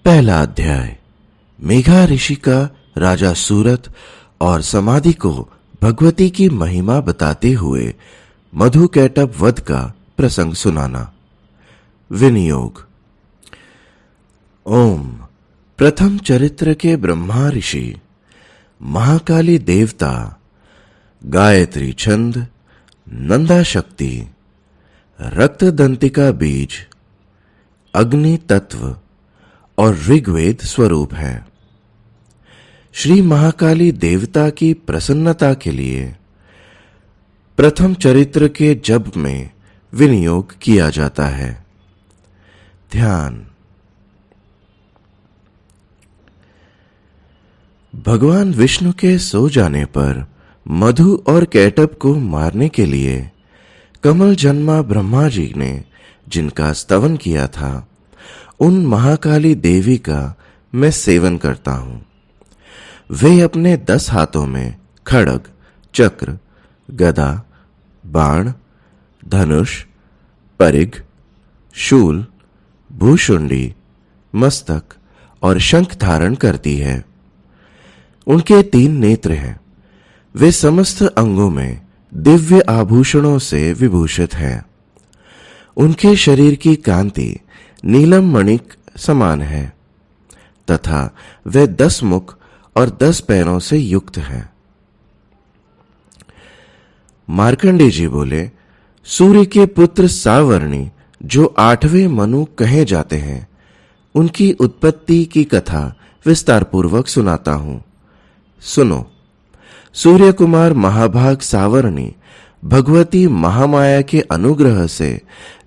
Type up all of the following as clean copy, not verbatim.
पहला अध्याय। मेघा ऋषि का राजा सूरत और समाधि को भगवती की महिमा बताते हुए मधुकैटभ वध का प्रसंग सुनाना। विनियोग। ओम। प्रथम चरित्र के ब्रह्मा ऋषि, महाकाली देवता, गायत्री छंद, नंदा शक्ति, रक्तदंतिका बीज, अग्नि तत्व और ऋग्वेद स्वरूप है। श्री महाकाली देवता की प्रसन्नता के लिए प्रथम चरित्र के जप में विनियोग किया जाता है। ध्यान। भगवान विष्णु के सो जाने पर मधु और कैटभ को मारने के लिए कमल जन्मा ब्रह्मा जी ने जिनका स्तवन किया था, उन महाकाली देवी का मैं सेवन करता हूं। वे अपने 10 हाथों में खड्ग, चक्र, गदा, बाण, धनुष, परिघ, शूल, भूशुंडी, मस्तक और शंख धारण करती है। उनके 3 नेत्र हैं। वे समस्त अंगों में दिव्य आभूषणों से विभूषित हैं। उनके शरीर की कांति नीलम मणिक समान है तथा वे 10 मुख और 10 पैरों से युक्त हैं। मार्कंडेय जी बोले, सूर्य के पुत्र सावर्णी जो 8वें मनु कहे जाते हैं, उनकी उत्पत्ति की कथा विस्तार पूर्वक सुनाता हूं। सुनो। सूर्य कुमार महाभाग सावर्णी भगवती महामाया के अनुग्रह से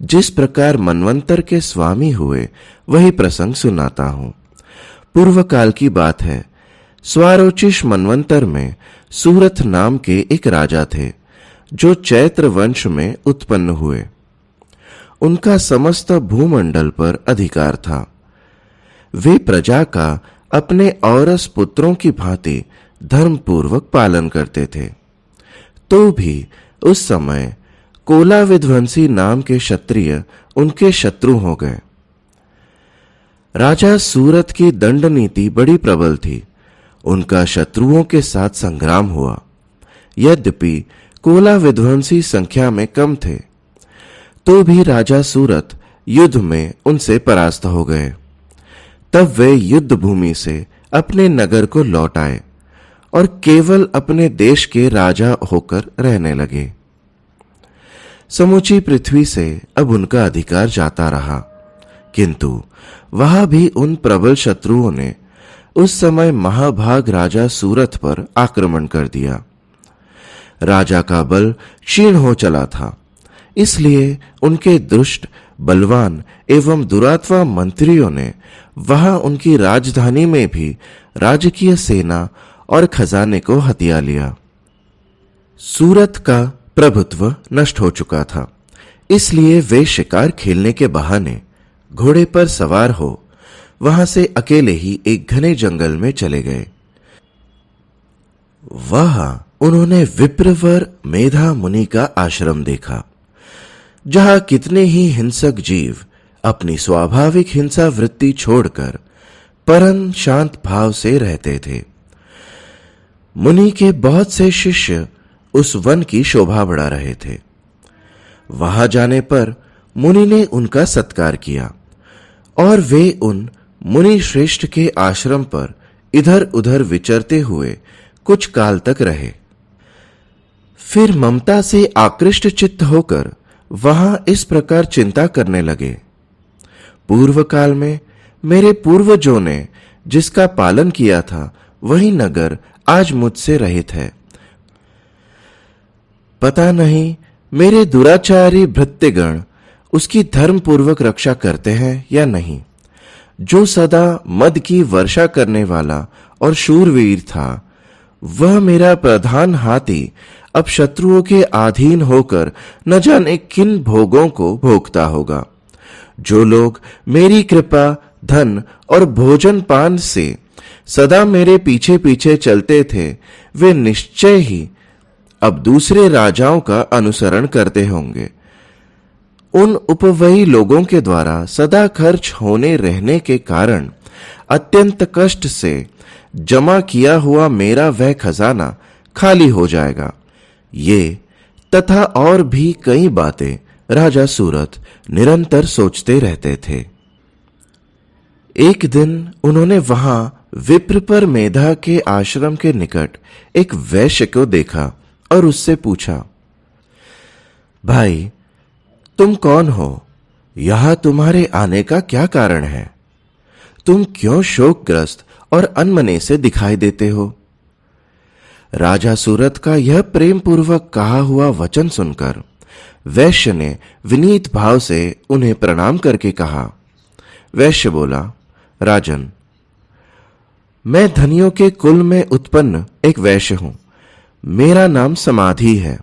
जिस प्रकार मनवंतर के स्वामी हुए, वही प्रसंग सुनाता हूं। पूर्व काल की बात है। स्वारोचिष मनवंतर में सूरत नाम के एक राजा थे, जो चैत्र वंश में उत्पन्न हुए। उनका समस्त भूमंडल पर अधिकार था। वे प्रजा का अपने औरस पुत्रों की भांति धर्मपूर्वक पालन करते थे। तो भी उस समय कोला विध्वंसी नाम के क्षत्रिय उनके शत्रु हो गए। राजा सूरत की दंड नीति बड़ी प्रबल थी। उनका शत्रुओं के साथ संग्राम हुआ। यद्यपि कोला विध्वंसी संख्या में कम थे, तो भी राजा सूरत युद्ध में उनसे परास्त हो गए। तब वे युद्ध भूमि से अपने नगर को लौट आए और केवल अपने देश के राजा होकर रहने लगे। समूची पृथ्वी से अब उनका अधिकार जाता रहा, किंतु वहां भी उन प्रबल शत्रुओं ने उस समय महाभाग राजा सूरत पर आक्रमण कर दिया। राजा का बल क्षीण हो चला था, इसलिए उनके दुष्ट, बलवान एवं दुरात्मा मंत्रियों ने वहां उनकी राजधानी में भी राजकीय सेना और खजाने को हथिया लिया। सूरत का प्रभुत्व नष्ट हो चुका था, इसलिए वे शिकार खेलने के बहाने घोड़े पर सवार हो वहां से अकेले ही एक घने जंगल में चले गए। वहां उन्होंने विप्रवर मेधा मुनि का आश्रम देखा, जहां कितने ही हिंसक जीव अपनी स्वाभाविक हिंसा वृत्ति छोड़कर परम शांत भाव से रहते थे। मुनि के बहुत से शिष्य उस वन की शोभा बढ़ा रहे थे। वहां जाने पर मुनि ने उनका सत्कार किया और वे उन मुनि श्रेष्ठ के आश्रम पर इधर उधर विचरते हुए कुछ काल तक रहे। फिर ममता से आकृष्ट चित्त होकर वहां इस प्रकार चिंता करने लगे, पूर्व काल में मेरे पूर्वजों ने जिसका पालन किया था, वही नगर आज मुझसे रहित है। पता नहीं मेरे दुराचारी भृत्यगण उसकी धर्म पूर्वक रक्षा करते हैं या नहीं। जो सदा मद की वर्षा करने वाला और शूरवीर था, वह मेरा प्रधान हाथी अब शत्रुओं के अधीन होकर न जाने किन भोगों को भोगता होगा। जो लोग मेरी कृपा, धन और भोजन पान से सदा मेरे पीछे पीछे चलते थे, वे निश्चय ही अब दूसरे राजाओं का अनुसरण करते होंगे। उन उपवयी लोगों के द्वारा सदा खर्च होने रहने के कारण अत्यंत कष्ट से जमा किया हुआ मेरा वह खजाना खाली हो जाएगा। ये तथा और भी कई बातें राजा सूरत निरंतर सोचते रहते थे। एक दिन उन्होंने वहां विप्र पर मेधा के आश्रम के निकट एक वैश्य को देखा और उससे पूछा, भाई, तुम कौन हो? यहां तुम्हारे आने का क्या कारण है? तुम क्यों शोकग्रस्त और अनमने से दिखाई देते हो? राजा सूरत का यह प्रेम पूर्वक कहा हुआ वचन सुनकर वैश्य ने विनीत भाव से उन्हें प्रणाम करके कहा। वैश्य बोला, राजन, मैं धनियों के कुल में उत्पन्न एक वैश्य हूं। मेरा नाम समाधि है।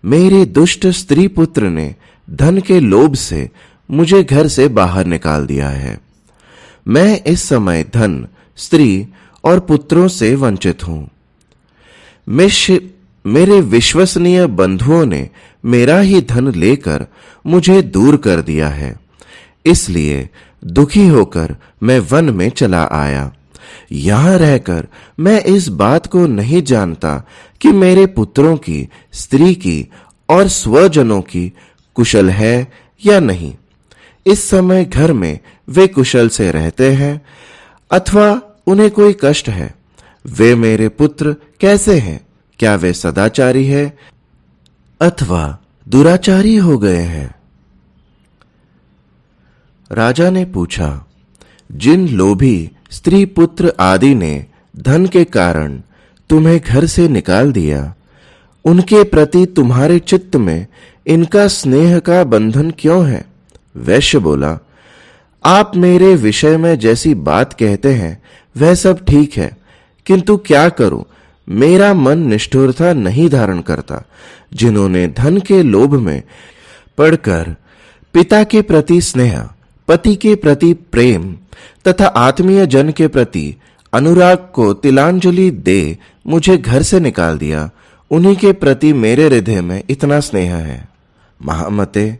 मेरे दुष्ट स्त्री पुत्र ने धन के लोभ से मुझे घर से बाहर निकाल दिया है। मैं इस समय धन, स्त्री और पुत्रों से वंचित हूं। मेरे विश्वसनीय बंधुओं ने मेरा ही धन लेकर मुझे दूर कर दिया है। इसलिए दुखी होकर मैं वन में चला आया। यहां रहकर मैं इस बात को नहीं जानता कि मेरे पुत्रों की, स्त्री की और स्वजनों की कुशल है या नहीं। इस समय घर में वे कुशल से रहते हैं अथवा उन्हें कोई कष्ट है। वे मेरे पुत्र कैसे हैं? क्या वे सदाचारी है अथवा दुराचारी हो गए हैं? राजा ने पूछा, जिन लोभी स्त्री पुत्र आदि ने धन के कारण तुम्हें घर से निकाल दिया, उनके प्रति तुम्हारे चित्त में इनका स्नेह का बंधन क्यों है? वैश्य बोला, आप मेरे विषय में जैसी बात कहते हैं वह सब ठीक है, किंतु क्या करूं, मेरा मन निष्ठुरता नहीं धारण करता। जिन्होंने धन के लोभ में पड़कर पिता के प्रति स्नेह, पति के प्रति प्रेम तथा आत्मीय जन के प्रति अनुराग को तिलांजलि दे मुझे घर से निकाल दिया, उन्हीं के प्रति मेरे हृदय में इतना स्नेह है। महामते,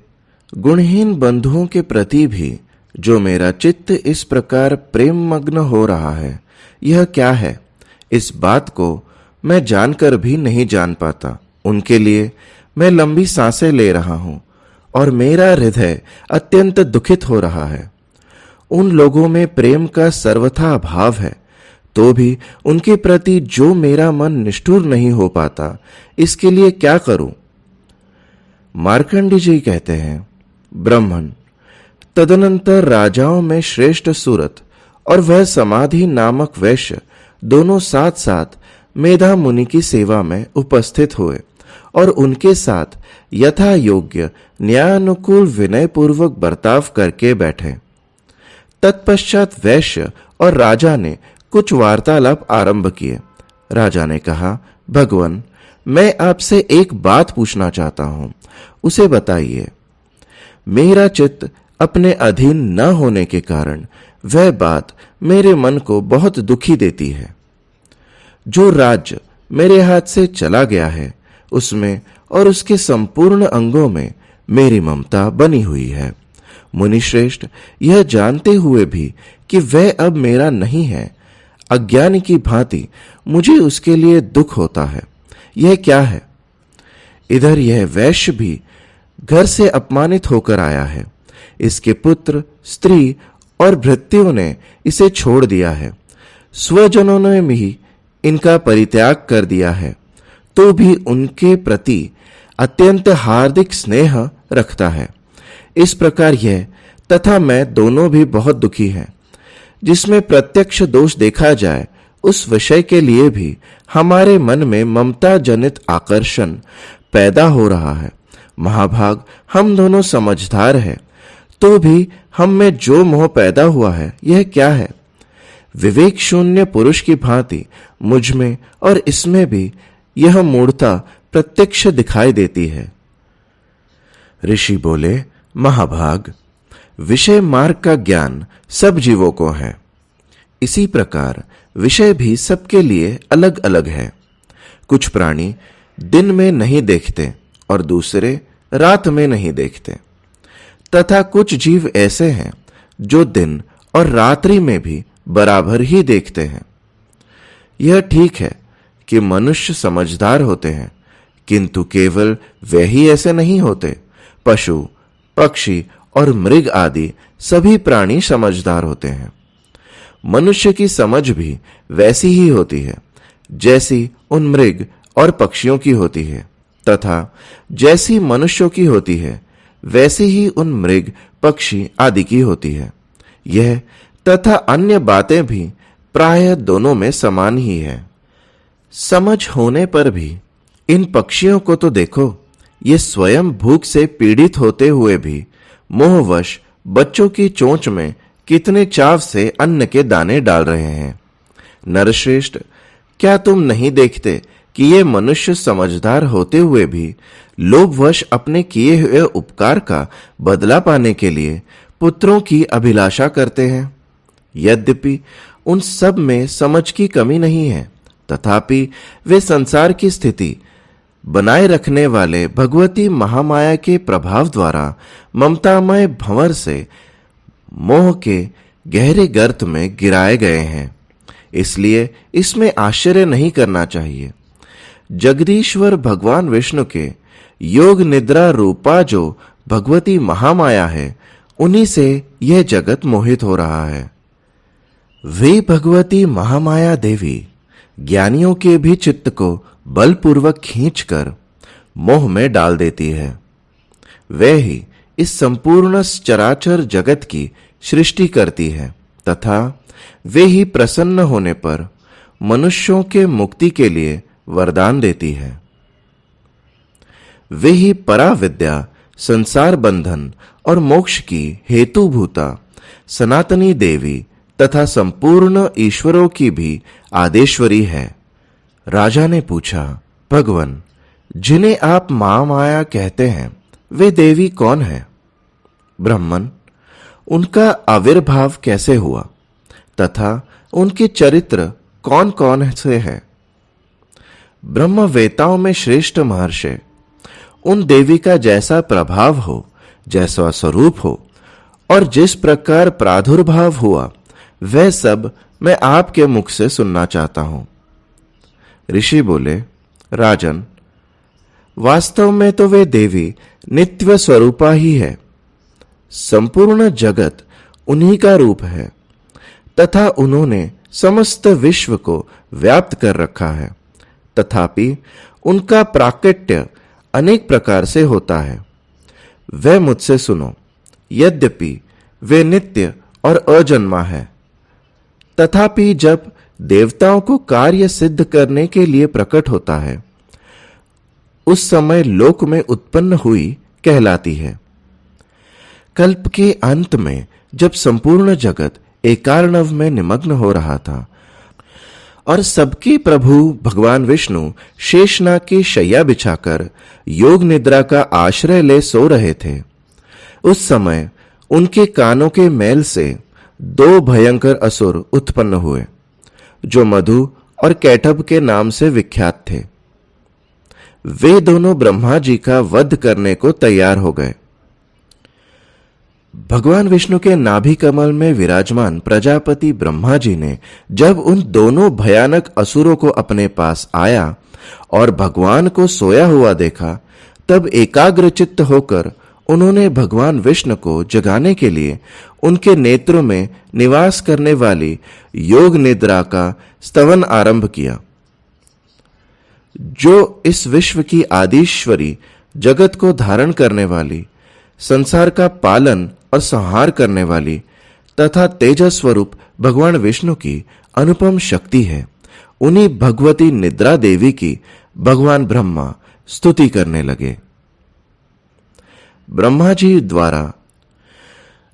गुणहीन बंधुओं के प्रति भी जो मेरा चित्त इस प्रकार प्रेम मग्न हो रहा है, यह क्या है? इस बात को मैं जानकर भी नहीं जान पाता। उनके लिए मैं लंबी सांसें ले रहा हूं और मेरा हृदय अत्यंत दुखित हो रहा है। उन लोगों में प्रेम का सर्वथा अभाव है, तो भी उनके प्रति जो मेरा मन निष्ठुर नहीं हो पाता, इसके लिए क्या करूं? मार्कंडी जी कहते हैं, ब्राह्मण, तदनंतर राजाओं में श्रेष्ठ सूरत और वह समाधि नामक वैश्य दोनों साथ साथ मेधा मुनि की सेवा में उपस्थित हुए और उनके साथ यथा योग्य न्यायानुकूल विनय पूर्वक बर्ताव करके बैठे। तत्पश्चात वैश्य और राजा ने कुछ वार्तालाप आरंभ किए। राजा ने कहा, भगवान, मैं आपसे एक बात पूछना चाहता हूं, उसे बताइए। मेरा चित्त अपने अधीन न होने के कारण वह बात मेरे मन को बहुत दुखी देती है। जो राज्य मेरे हाथ से चला गया है, उसमें और उसके संपूर्ण अंगों में मेरी ममता बनी हुई है। मुनिश्रेष्ठ, यह जानते हुए भी कि वह अब मेरा नहीं है, अज्ञानी की भांति मुझे उसके लिए दुख होता है। यह क्या है? इधर यह वैश्य भी घर से अपमानित होकर आया है। इसके पुत्र, स्त्री और भृत्यों ने इसे छोड़ दिया है। स्वजनों ने भी इनका परित्याग कर दिया है, तो भी उनके प्रति अत्यंत हार्दिक स्नेह रखता है। इस प्रकार यह तथा मैं दोनों भी बहुत दुखी हैं। जिसमें प्रत्यक्ष दोष देखा जाए, उस विषय के लिए भी हमारे मन में ममता जनित आकर्षण पैदा हो रहा है। महाभाग, हम दोनों समझदार हैं, तो भी हम में जो मोह पैदा हुआ है, यह क्या है? विवेक शून्य पुरुष की भांति मुझ में और इसमें भी यह मूढ़ता प्रत्यक्ष दिखाई देती है। ऋषि बोले, महाभाग, विषय मार्ग का ज्ञान सब जीवों को है। इसी प्रकार विषय भी सबके लिए अलग अलग है। कुछ प्राणी दिन में नहीं देखते और दूसरे रात में नहीं देखते, तथा कुछ जीव ऐसे हैं जो दिन और रात्रि में भी बराबर ही देखते हैं। यह ठीक है कि मनुष्य समझदार होते हैं, किंतु केवल वे ही ऐसे नहीं होते। पशु, पक्षी और मृग आदि सभी प्राणी समझदार होते हैं। मनुष्य की समझ भी वैसी ही होती है जैसी उन मृग और पक्षियों की होती है, तथा जैसी मनुष्यों की होती है वैसी ही उन मृग, पक्षी आदि की होती है। यह तथा अन्य बातें भी प्रायः दोनों में समान ही है। समझ होने पर भी इन पक्षियों को तो देखो, ये स्वयं भूख से पीड़ित होते हुए भी मोहवश बच्चों की चोंच में कितने चाव से अन्न के दाने डाल रहे हैं। नरश्रेष्ठ, क्या तुम नहीं देखते कि ये मनुष्य समझदार होते हुए भी लोभवश अपने किए हुए उपकार का बदला पाने के लिए पुत्रों की अभिलाषा करते हैं? यद्यपि उन सब में समझ की कमी नहीं है, तथापि वे संसार की स्थिति बनाए रखने वाले भगवती महामाया के प्रभाव द्वारा ममतामय भंवर से मोह के गहरे गर्त में गिराए गए हैं। इसलिए इसमें आश्चर्य नहीं करना चाहिए। जगदीश्वर भगवान विष्णु के योग निद्रा रूपा जो भगवती महामाया है, उन्हीं से यह जगत मोहित हो रहा है। वे भगवती महामाया देवी ज्ञानियों के भी चित्त को बलपूर्वक खींचकर मोह में डाल देती है। वे ही इस संपूर्ण चराचर जगत की सृष्टि करती है, तथा वे ही प्रसन्न होने पर मनुष्यों के मुक्ति के लिए वरदान देती है। वे ही पराविद्या, संसार बंधन और मोक्ष की हेतुभूता सनातनी देवी तथा संपूर्ण ईश्वरों की भी आदेश्वरी है। राजा ने पूछा, भगवन, जिन्हें आप महामाया कहते हैं, वे देवी कौन है? ब्राह्मण, उनका आविर्भाव कैसे हुआ तथा उनके चरित्र कौन कौन से है? ब्रह्मवेताओं में श्रेष्ठ महर्षि, उन देवी का जैसा प्रभाव हो, जैसा स्वरूप हो और जिस प्रकार प्रादुर्भाव हुआ, वह सब मैं आपके मुख से सुनना चाहता हूं। ऋषि बोले, राजन, वास्तव में तो वे देवी नित्य स्वरूपा ही है। संपूर्ण जगत उन्हीं का रूप है तथा उन्होंने समस्त विश्व को व्याप्त कर रखा है। तथापि उनका प्राकट्य अनेक प्रकार से होता है। वह मुझसे सुनो, यद्यपि वे नित्य और अजन्मा है, तथापि जब देवताओं को कार्य सिद्ध करने के लिए प्रकट होता है, उस समय लोक में उत्पन्न हुई कहलाती है। कल्प के अंत में जब संपूर्ण जगत एकार्णव में निमग्न हो रहा था और सबके प्रभु भगवान विष्णु शेषनाग की शैया बिछाकर योग निद्रा का आश्रय ले सो रहे थे, उस समय उनके कानों के मैल से दो भयंकर असुर उत्पन्न हुए, जो मधु और कैटभ के नाम से विख्यात थे। वे दोनों ब्रह्मा जी का वध करने को तैयार हो गए। भगवान विष्णु के नाभि कमल में विराजमान प्रजापति ब्रह्मा जी ने जब उन दोनों भयानक असुरों को अपने पास आया और भगवान को सोया हुआ देखा, तब एकाग्रचित्त होकर उन्होंने भगवान विष्णु को जगाने के लिए उनके नेत्रों में निवास करने वाली योग निद्रा का स्तवन आरंभ किया, जो इस विश्व की आदिश्वरी, जगत को धारण करने वाली, संसार का पालन और संहार करने वाली तथा तेजस स्वरूप भगवान विष्णु की अनुपम शक्ति है। उन्हीं भगवती निद्रा देवी की भगवान ब्रह्मा स्तुति करने लगे। ब्रह्मा जी द्वारा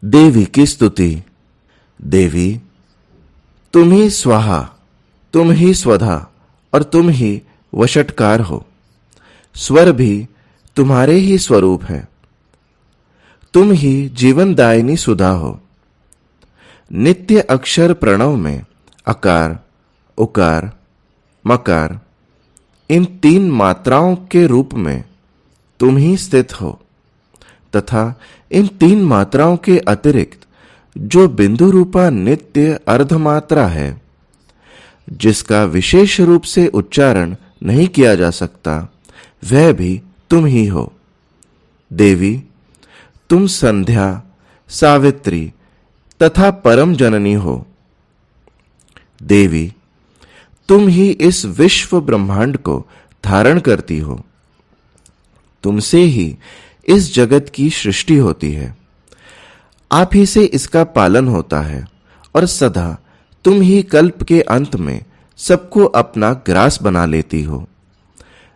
देवी की स्तुति। देवी, तुम ही स्वाहा, तुम ही स्वधा और तुम ही वशटकार हो। स्वर भी तुम्हारे ही स्वरूप है। तुम ही जीवनदायिनी सुधा हो। नित्य अक्षर प्रणव में अकार, उकार, मकार, इन तीन मात्राओं के रूप में तुम ही स्थित हो तथा इन तीन मात्राओं के अतिरिक्त जो बिंदु रूपा नित्य अर्धमात्रा है, जिसका विशेष रूप से उच्चारण नहीं किया जा सकता, वह भी तुम ही हो। देवी, तुम संध्या, सावित्री तथा परम जननी हो। देवी, तुम ही इस विश्व ब्रह्मांड को धारण करती हो। तुमसे ही इस जगत की सृष्टि होती है। आप ही से इसका पालन होता है और सदा तुम ही कल्प के अंत में सबको अपना ग्रास बना लेती हो।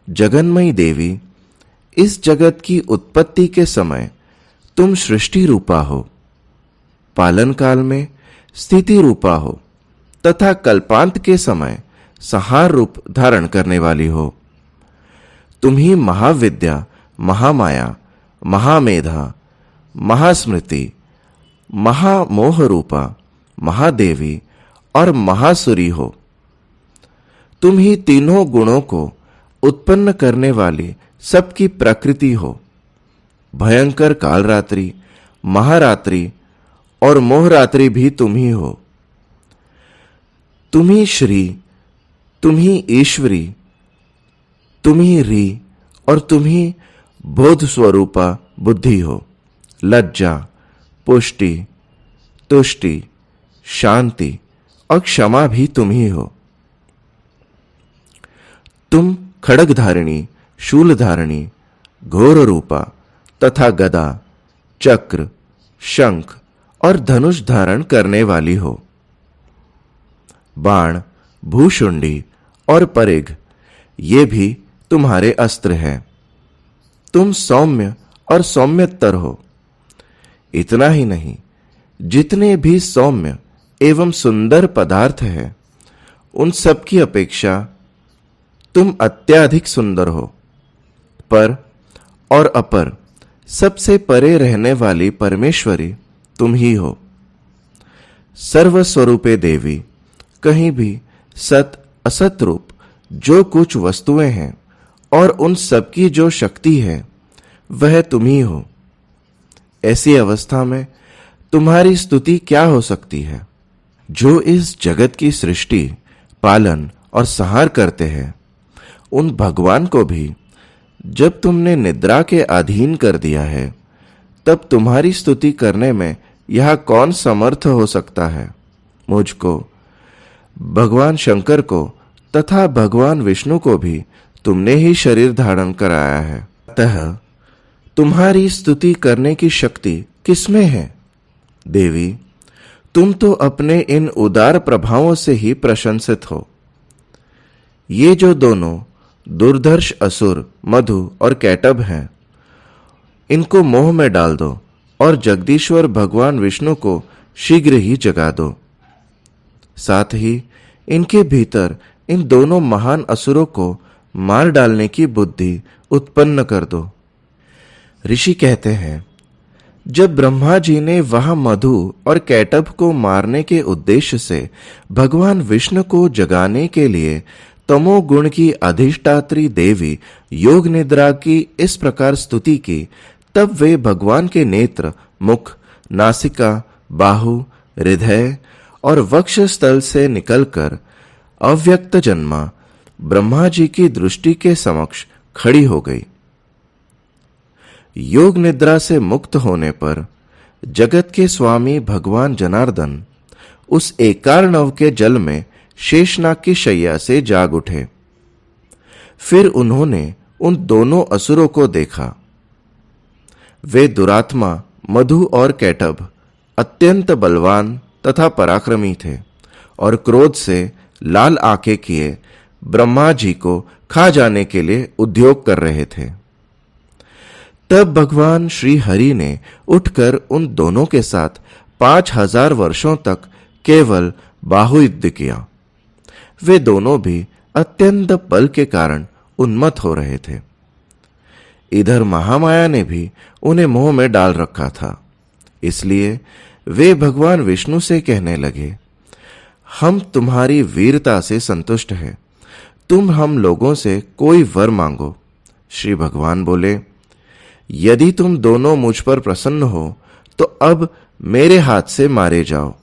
जगन्मयी देवी, इस जगत की उत्पत्ति के समय तुम सृष्टि रूपा हो, पालन काल में स्थिति रूपा हो तथा कल्पांत के समय संहार रूप धारण करने वाली हो। तुम ही महाविद्या, महामाया, महामेधा, महास्मृति, महामोह रूपा, महादेवी और महासुरी हो। तुम ही तीनों गुणों को उत्पन्न करने वाली सबकी प्रकृति हो। भयंकर कालरात्रि, महारात्रि और मोहरात्रि भी तुम ही हो। तुम ही श्री, तुम ही ईश्वरी, तुम ही री और तुम ही बोध स्वरूपा बुद्धि हो। लज्जा, पुष्टि, तुष्टि, शांति और क्षमा भी तुम ही हो। तुम खड्गधारिणी, शूलधारिणी, घोर रूपा तथा गदा, चक्र, शंख और धनुष धारण करने वाली हो। बाण, भूशुंडी और परिघ, ये भी तुम्हारे अस्त्र हैं। तुम सौम्य और सौम्यतर हो। इतना ही नहीं, जितने भी सौम्य एवं सुंदर पदार्थ हैं, उन सब की अपेक्षा तुम अत्यधिक सुंदर हो। पर और अपर, सबसे परे रहने वाली परमेश्वरी तुम ही हो। सर्वस्वरूपे देवी, कहीं भी सत असत रूप जो कुछ वस्तुएं हैं और उन सब की जो शक्ति है, वह तुम ही हो। ऐसी अवस्था में तुम्हारी स्तुति क्या हो सकती है? जो इस जगत की सृष्टि, पालन और संहार करते हैं, उन भगवान को भी जब तुमने निद्रा के अधीन कर दिया है, तब तुम्हारी स्तुति करने में यह कौन समर्थ हो सकता है? मुझको, भगवान शंकर को तथा भगवान विष्णु को भी तुमने ही शरीर धारण कराया है। अतः तुम्हारी स्तुति करने की शक्ति किसमें है? देवी, तुम तो अपने इन उदार प्रभावों से ही प्रशंसित हो। ये जो दोनों दुर्धर्ष असुर मधु और कैटभ हैं, इनको मोह में डाल दो और जगदीश्वर भगवान विष्णु को शीघ्र ही जगा दो। साथ ही इनके भीतर इन दोनों महान असुरों को मार डालने की बुद्धि उत्पन्न कर दो। ऋषि कहते हैं, जब ब्रह्मा जी ने वह मधु और कैटभ को मारने के उद्देश्य से भगवान विष्णु को जगाने के लिए तमोगुण की अधिष्ठात्री देवी योग निद्रा की इस प्रकार स्तुति की, तब वे भगवान के नेत्र, मुख, नासिका, बाहु, हृदय और वक्ष स्थल से निकलकर अव्यक्त जन्मा ब्रह्मा जी की दृष्टि के समक्ष खड़ी हो गई। योग निद्रा से मुक्त होने पर जगत के स्वामी भगवान जनार्दन उस एकार्णव के जल में शेषनाग की शैया से जाग उठे। फिर उन्होंने उन दोनों असुरों को देखा। वे दुरात्मा मधु और कैटभ अत्यंत बलवान तथा पराक्रमी थे और क्रोध से लाल आंखें किए ब्रह्मा जी को खा जाने के लिए उद्योग कर रहे थे। तब भगवान श्री हरि ने उठकर उन दोनों के साथ 5000 वर्षों तक केवल बाहुयुद्ध किया। वे दोनों भी अत्यंत बल के कारण उन्मत्त हो रहे थे। इधर महामाया ने भी उन्हें मोह में डाल रखा था। इसलिए वे भगवान विष्णु से कहने लगे, हम तुम्हारी वीरता से संतुष्ट हैं, तुम हम लोगों से कोई वर मांगो। श्री भगवान बोले, यदि तुम दोनों मुझ पर प्रसन्न हो तो अब मेरे हाथ से मारे जाओ।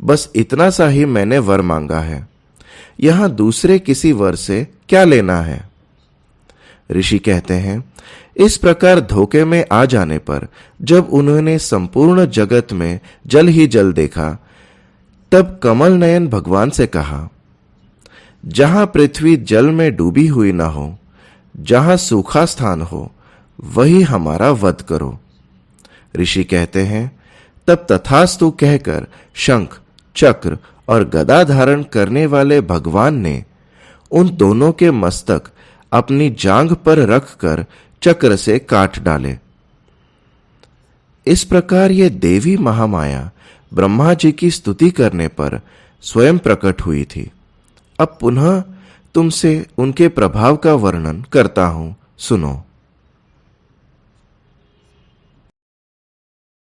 बस इतना सा ही मैंने वर मांगा है, यहां दूसरे किसी वर से क्या लेना है। ऋषि कहते हैं, इस प्रकार धोखे में आ जाने पर जब उन्होंने संपूर्ण जगत में जल ही जल देखा, तब कमल नयन भगवान से कहा, जहां पृथ्वी जल में डूबी हुई ना हो, जहां सूखा स्थान हो, वही हमारा वध करो। ऋषि कहते हैं, तब तथास्तु कहकर शंख, चक्र और गदा धारण करने वाले भगवान ने उन दोनों के मस्तक अपनी जांघ पर रखकर चक्र से काट डाले। इस प्रकार ये देवी महामाया ब्रह्मा जी की स्तुति करने पर स्वयं प्रकट हुई थी। अब पुनः तुमसे उनके प्रभाव का वर्णन करता हूं, सुनो।